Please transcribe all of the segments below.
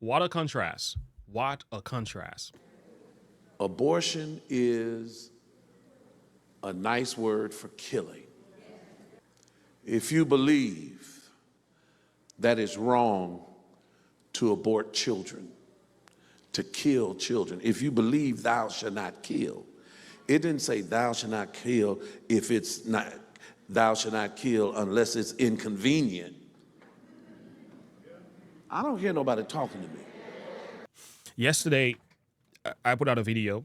What a contrast. What a contrast. Abortion is a nice word for killing. If you believe that it's wrong to abort children, to kill children, if you believe thou shalt not kill, it didn't say thou shalt not kill if it's not, thou shalt not kill unless it's inconvenient. I don't hear nobody talking to me. Yesterday, I put out a video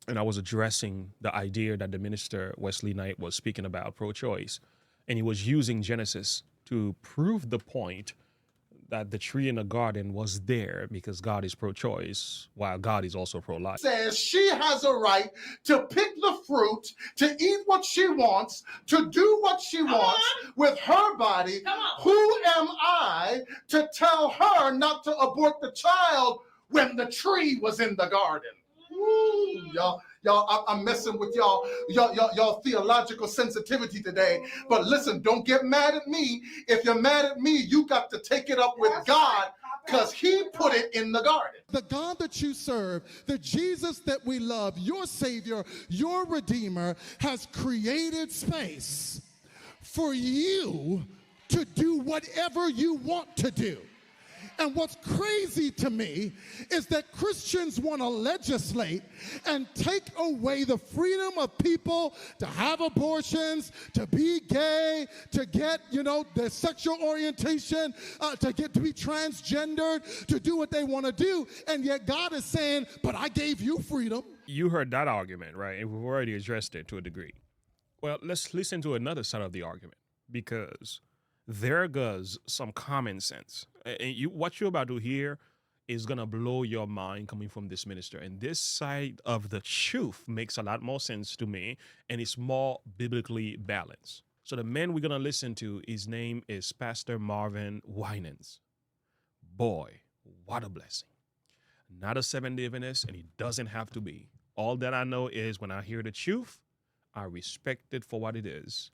and I was addressing the idea that the minister Wesley Knight was speaking about pro-choice, and he was using Genesis to prove the point that the tree in the garden was there because God is pro-choice, while God is also pro-life. Says she has a right to pick the fruit, to eat what she wants, to do what she wants with her body. Who am I to tell her not to abort the child when the tree was in the garden? Ooh, y'all, I'm messing with y'all theological sensitivity today. But listen, don't get mad at me. If you're mad at me, you got to take it up with God, because he put it in the garden. The God that you serve, the Jesus that we love, your Savior, your Redeemer, has created space for you to do whatever you want to do. And what's crazy to me is that Christians want to legislate and take away the freedom of people to have abortions, to be gay, to get, their sexual orientation, to be transgendered, to do what they want to do. And yet God is saying, but I gave you freedom. You heard that argument, right? And we've already addressed it to a degree. Well, let's listen to another side of the argument, because there goes some common sense. And what you're about to hear is going to blow your mind coming from this minister. And this side of the truth makes a lot more sense to me, and it's more biblically balanced. So the man we're going to listen to, his name is Pastor Marvin Winans. Boy, what a blessing. Not a Seventh-day Adventist, and he doesn't have to be. All that I know is when I hear the truth, I respect it for what it is.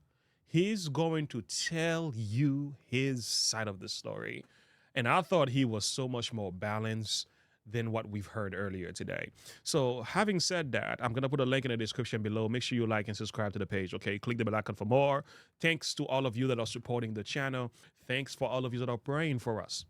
He's going to tell you his side of the story. And I thought he was so much more balanced than what we've heard earlier today. So having said that, I'm going to put a link in the description below. Make sure you like and subscribe to the page, okay? Click the bell icon for more. Thanks to all of you that are supporting the channel. Thanks for all of you that are praying for us,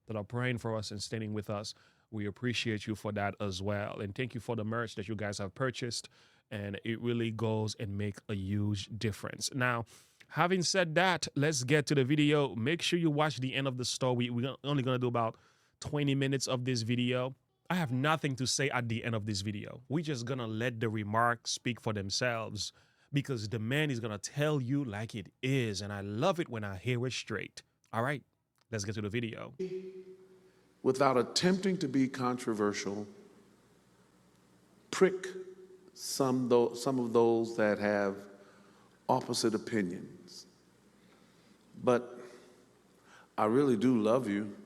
and standing with us. We appreciate you for that as well. And thank you for the merch that you guys have purchased. And it really goes and make a huge difference. Now, having said that, let's get to the video. Make sure you watch the end of the story. We're only going to do about 20 minutes of this video. I have nothing to say at the end of this video. We're just going to let the remarks speak for themselves, because the man is going to tell you like it is. And I love it when I hear it straight. All right, let's get to the video. Without attempting to be controversial, prick some of those that have opposite opinions. But I really do love you.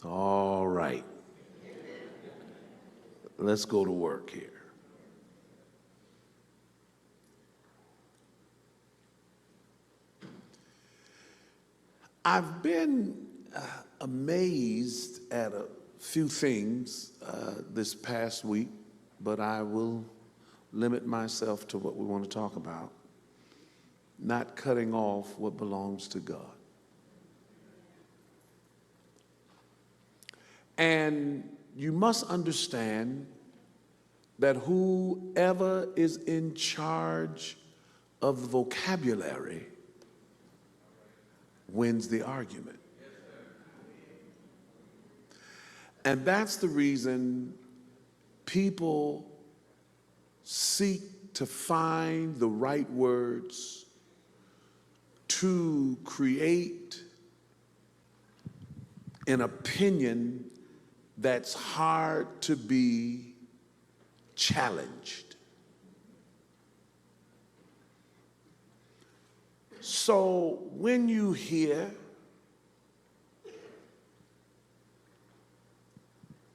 All right. Let's go to work here. I've been amazed at a few things this past week, but I will limit myself to what we want to talk about, not cutting off what belongs to God. And you must understand that whoever is in charge of the vocabulary wins the argument. And that's the reason people seek to find the right words to create an opinion that's hard to be challenged. So when you hear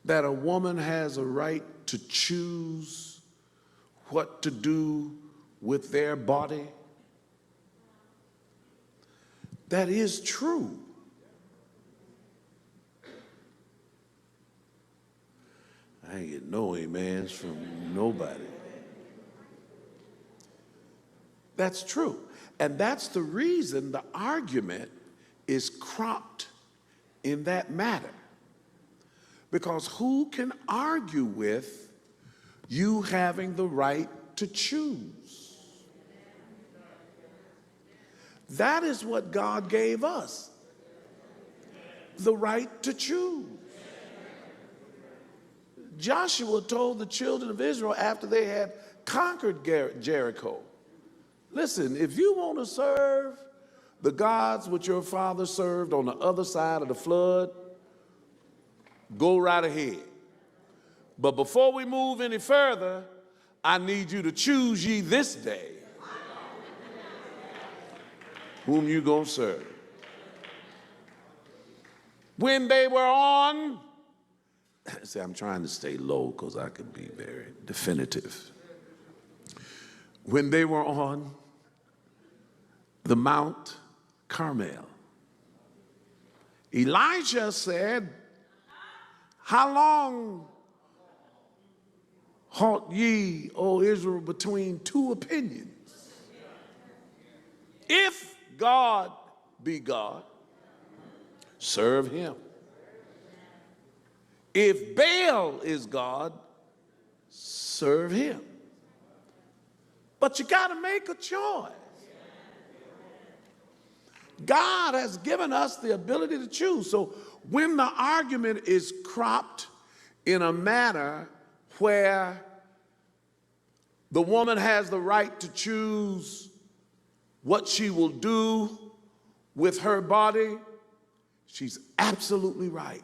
that a woman has a right to choose what to do with their body, that is true. I ain't getting no amens from nobody. That's true. And that's the reason the argument is cropped in that matter. Because who can argue with you having the right to choose? That is what God gave us, the right to choose. Joshua told the children of Israel after they had conquered Jericho, listen, if you want to serve the gods which your father served on the other side of the flood, go right ahead. But before we move any further, I need you to choose ye this day whom you gonna serve. When they were on, see, I'm trying to stay low because I can be very definitive. When they were on the Mount Carmel, Elijah said, how long halt ye, O Israel, between two opinions? If God be God, serve him. If Baal is God, serve him. But you got to make a choice. God has given us the ability to choose. So when the argument is cropped in a manner where the woman has the right to choose what she will do with her body, she's absolutely right.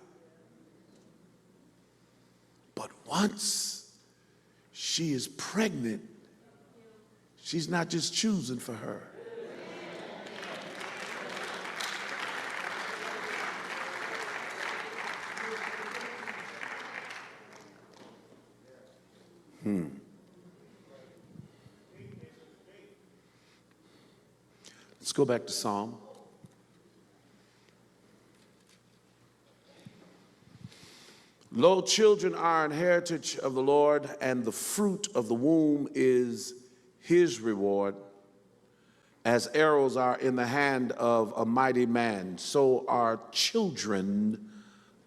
But once she is pregnant, she's not just choosing for her. Let's go back to Psalm. Lo, children are an heritage of the Lord, and the fruit of the womb is his reward. As arrows are in the hand of a mighty man, so are children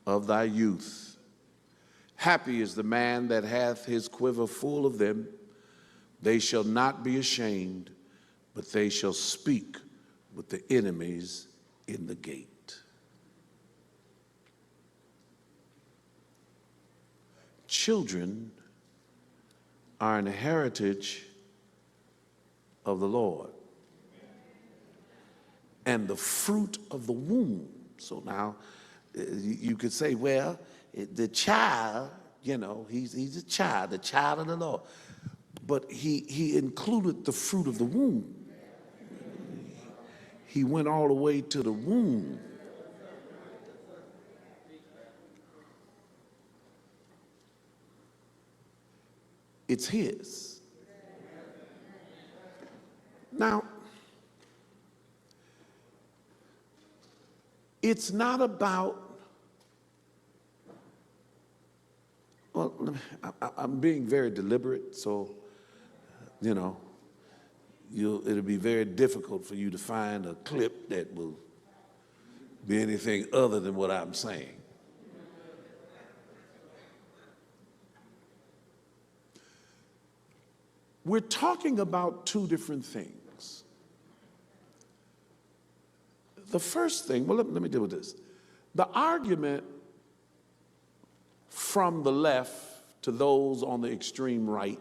of thy youth. Happy is the man that hath his quiver full of them. They shall not be ashamed, but they shall speak with the enemies in the gate. Children are an heritage of the Lord, and the fruit of the womb. So now you could say, well, the child, you know, he's a child, the child of the Lord. But he included the fruit of the womb. He went all the way to the womb. It's his. Now, it's not about, well, I'm being very deliberate, so, you know, it'll be very difficult for you to find a clip that will be anything other than what I'm saying. We're talking about two different things. The first thing, well, let me deal with this. The argument from the left to those on the extreme right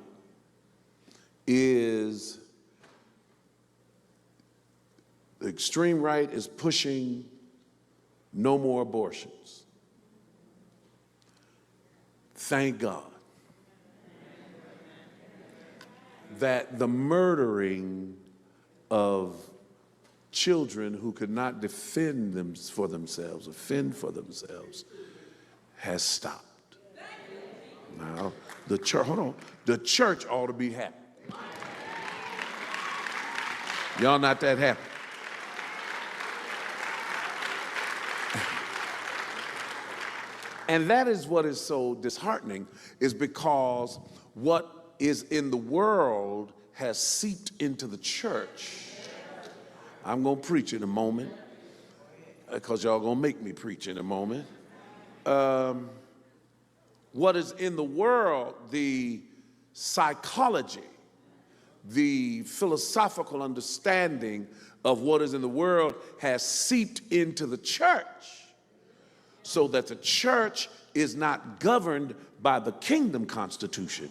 is the extreme right is pushing no more abortions. Thank God that the murdering of children who could not defend them for themselves, or fend for themselves, has stopped. Now, the church, hold on, the church ought to be happy. Y'all not that happy. And that is what is so disheartening, is because what is in the world has seeped into the church. I'm going to preach in a moment, because y'all going to make me preach in a moment. What is in the world, the psychology, the philosophical understanding of what is in the world has seeped into the church, so that the church is not governed by the kingdom constitution,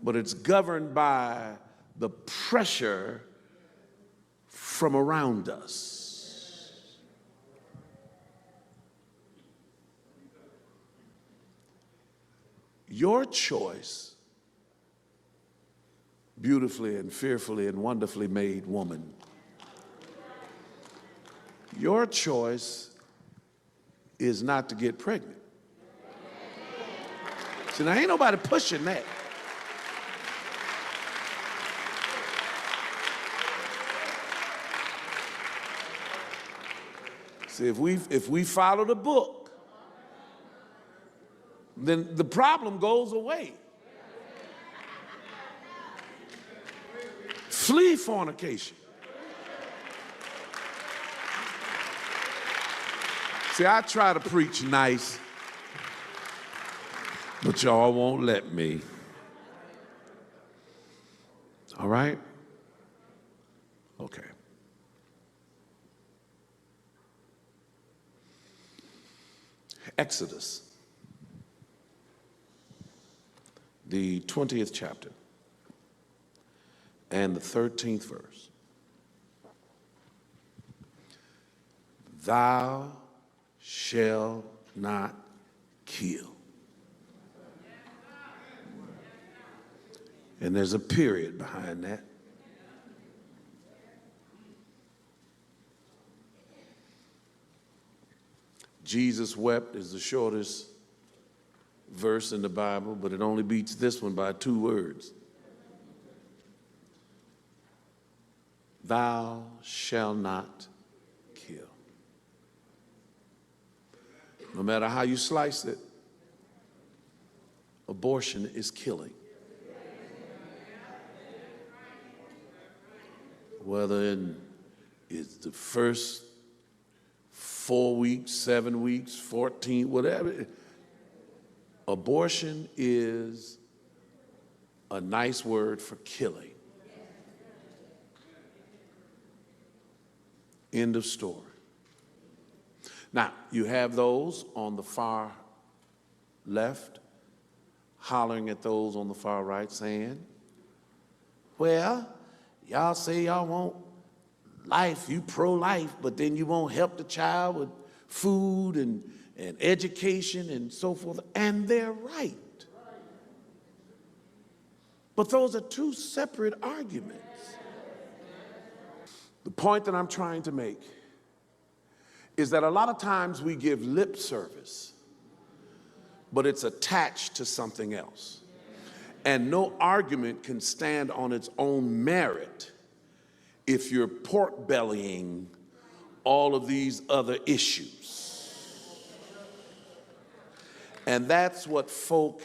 but it's governed by the pressure from around us. Your choice, beautifully and fearfully and wonderfully made woman, your choice is not to get pregnant. See, now ain't nobody pushing that. See, if we follow the book, then the problem goes away. Flee fornication. See, I try to preach nice, but y'all won't let me. All right? Okay. Exodus, the 20th chapter and the 13th verse. Thou shalt not kill. And there's a period behind that. Jesus wept is the shortest verse in the Bible, but it only beats this one by 2 words. Thou shalt not kill. No matter how you slice it, abortion is killing. Whether it's the first 4 weeks, 7 weeks, 14, whatever. Abortion is a nice word for killing. End of story. Now, you have those on the far left hollering at those on the far right saying, well, y'all say y'all want life, you pro-life, but then you won't help the child with food and education and so forth. And they're right. But those are 2 separate arguments. The point that I'm trying to make is that a lot of times we give lip service, but it's attached to something else. And no argument can stand on its own merit if you're pork bellying all of these other issues. And that's what folk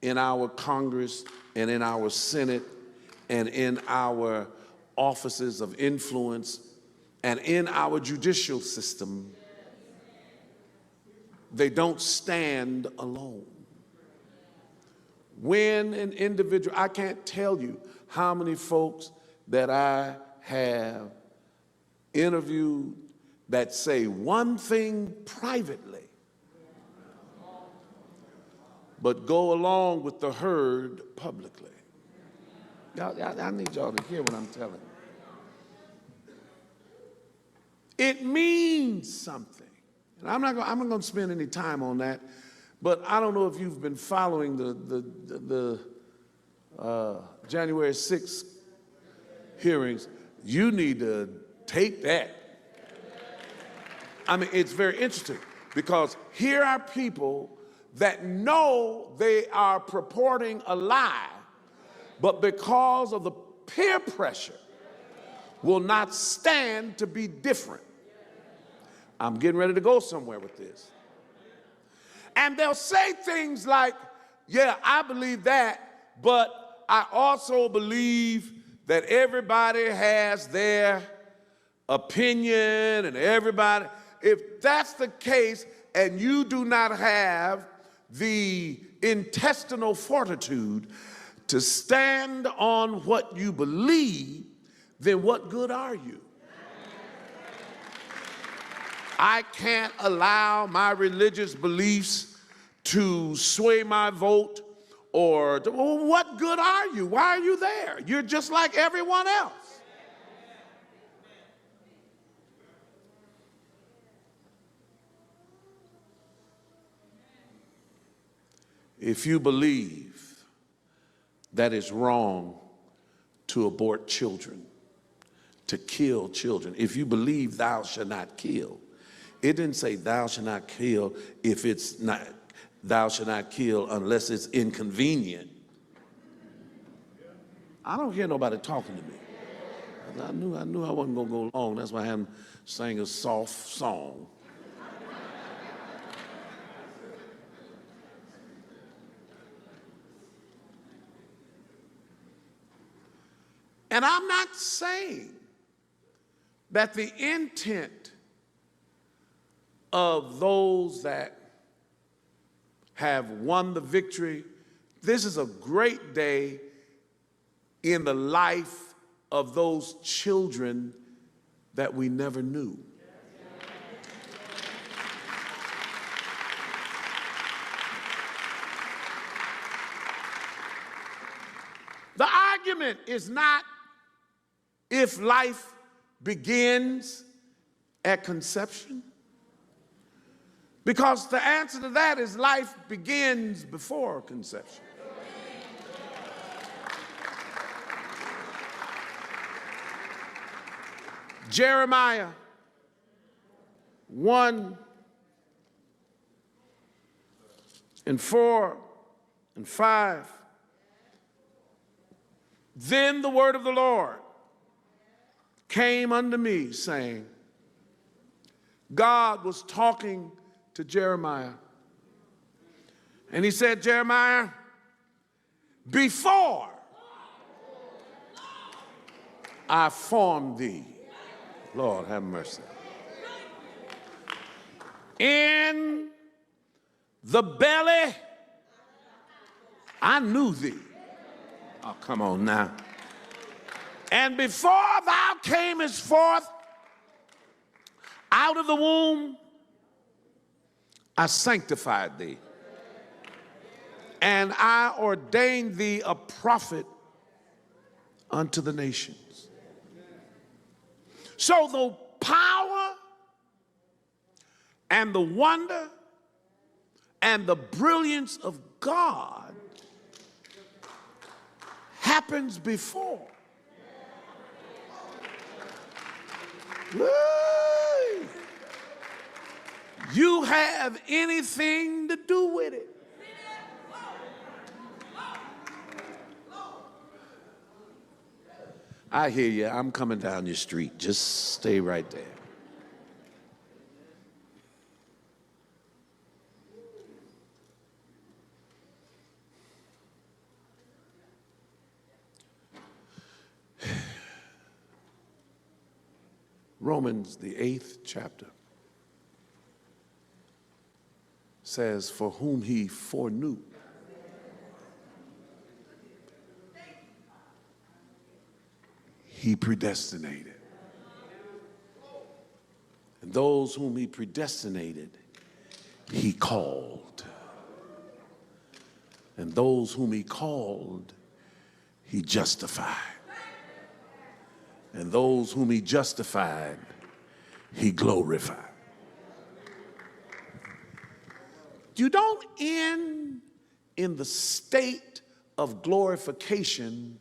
in our Congress and in our Senate and in our offices of influence and in our judicial system, they don't stand alone. When an individual, I can't tell you how many folks that I have interviewed that say one thing privately, but go along with the herd publicly. I need y'all to hear what I'm telling you. It means something. And I'm not going to spend any time on that, but I don't know if you've been following the January 6th hearings. You need to take that. I mean, it's very interesting because here are people that know they are purporting a lie, but because of the peer pressure will not stand to be different. I'm getting ready to go somewhere with this. And they'll say things like, yeah, I believe that, but I also believe that everybody has their opinion and everybody. If that's the case and you do not have the intestinal fortitude to stand on what you believe, then what good are you? I can't allow my religious beliefs to sway my vote, or well, what good are you? Why are you there? You're just like everyone else. If you believe that it's wrong to abort children, to kill children, if you believe thou shalt not kill, it didn't say thou shalt not kill if it's not, thou shalt not kill unless it's inconvenient. I don't hear nobody talking to me. I knew I wasn't going to go long. That's why I haven't sang a soft song. And I'm not saying that the intent of those that have won the victory, this is a great day in the life of those children that we never knew. The argument is not if life begins at conception, because the answer to that is life begins before conception. Jeremiah 1 and 4 and 5. Then the word of the Lord came unto me, saying, God was talking to Jeremiah. And he said, Jeremiah, before I formed thee, Lord have mercy, in the belly I knew thee. Oh, come on now. And before thou camest forth out of the womb, I sanctified thee, and I ordained thee a prophet unto the nations. So the power and the wonder and the brilliance of God happens before. You have anything to do with it. I hear you. I'm coming down your street. Just stay right there. Romans, the 8th chapter, says, for whom he foreknew, he predestinated. And those whom he predestinated, he called. And those whom he called, he justified. And those whom he justified, he glorified. You don't end in the state of glorification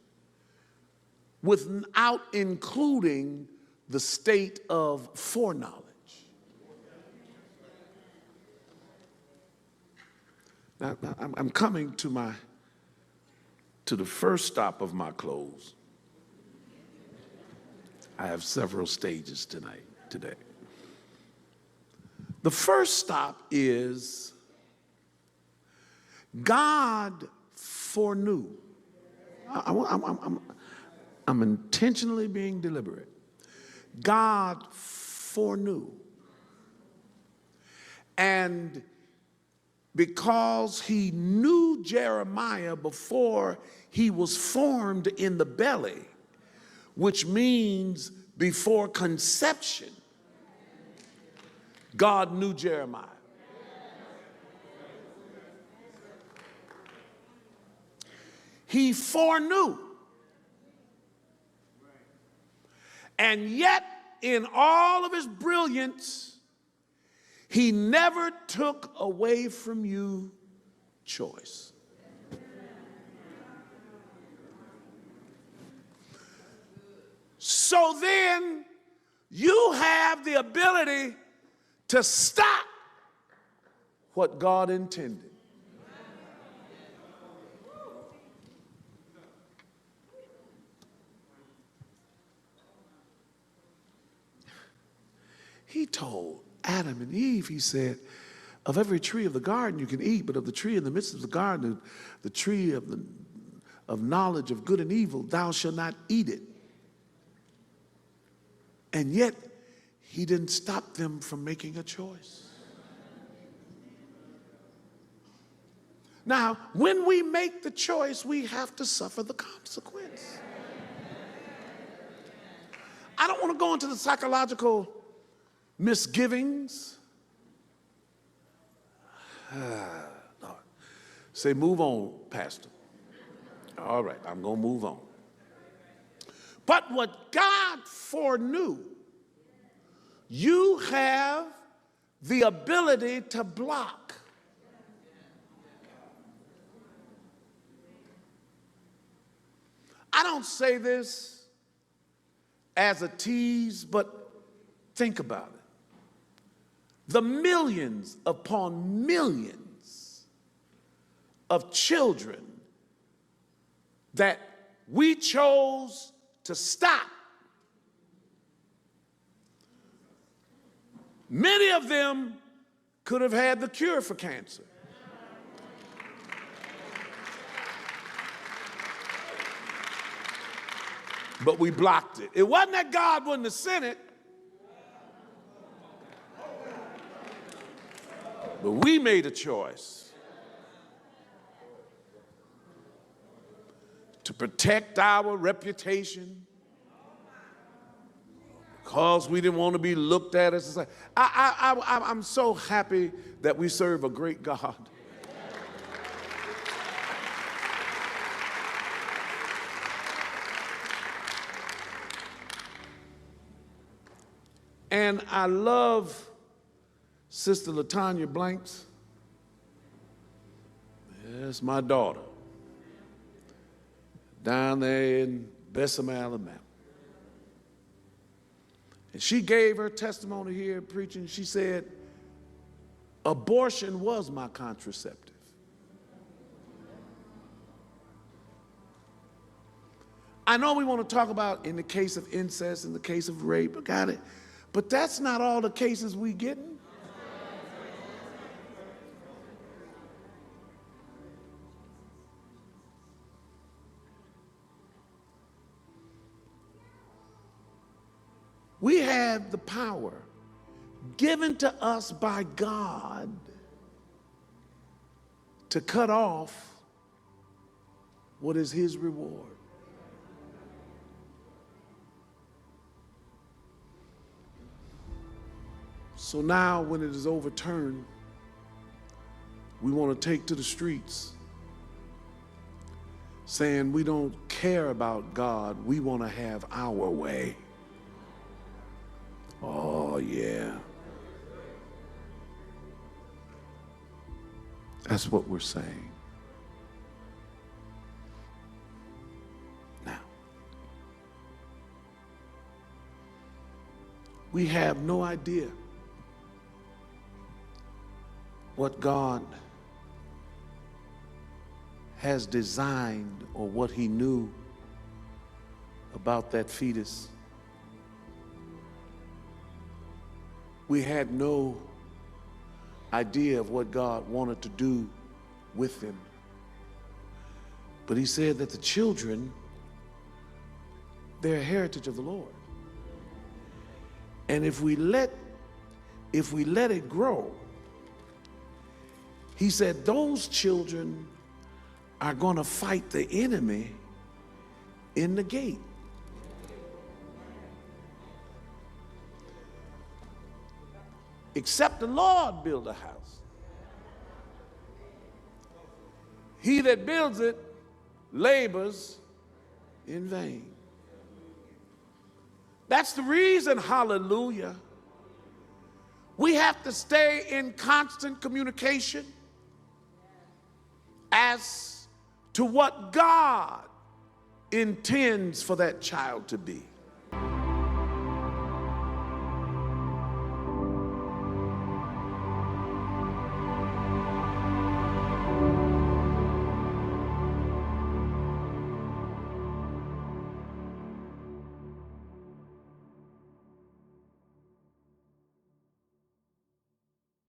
without including the state of foreknowledge. Now I'm coming to the first stop of my close. I have several stages today. The first stop is God foreknew. I'm intentionally being deliberate. God foreknew. And because he knew Jeremiah before he was formed in the belly, which means before conception, God knew Jeremiah. He foreknew. And yet, in all of his brilliance, he never took away from you choice. So then, you have the ability to stop what God intended. He told Adam and Eve, he said, of every tree of the garden you can eat, but of the tree in the midst of the garden, the tree of knowledge of good and evil, thou shalt not eat it. And yet, he didn't stop them from making a choice. Now, when we make the choice, we have to suffer the consequence. I don't want to go into the psychological misgivings. Lord. Say, move on, Pastor. All right, I'm going to move on. But what God foreknew, you have the ability to block. I don't say this as a tease, but think about it. The millions upon millions of children that we chose to stop, many of them could have had the cure for cancer. But we blocked it. It wasn't that God wouldn't have sent it, but we made a choice to protect our reputation because we didn't want to be looked at as a... I'm so happy that we serve a great God. And I love Sister LaTanya Blanks. That's my daughter. Down there in Bessemer, Alabama. And she gave her testimony here preaching. She said, abortion was my contraceptive. I know we want to talk about in the case of incest, in the case of rape, I got it. But that's not all the cases we getting. We have the power given to us by God to cut off what is his reward. So now when it is overturned, we want to take to the streets saying we don't care about God, we want to have our way. Oh, yeah. That's what we're saying. Now, we have no idea what God has designed or what he knew about that fetus. We had no idea of what God wanted to do with them. But he said that the children, they're a heritage of the Lord. And if we let it grow, he said those children are going to fight the enemy in the gate. Except the Lord build a house, he that builds it labors in vain. That's the reason, hallelujah, we have to stay in constant communication as to what God intends for that child to be.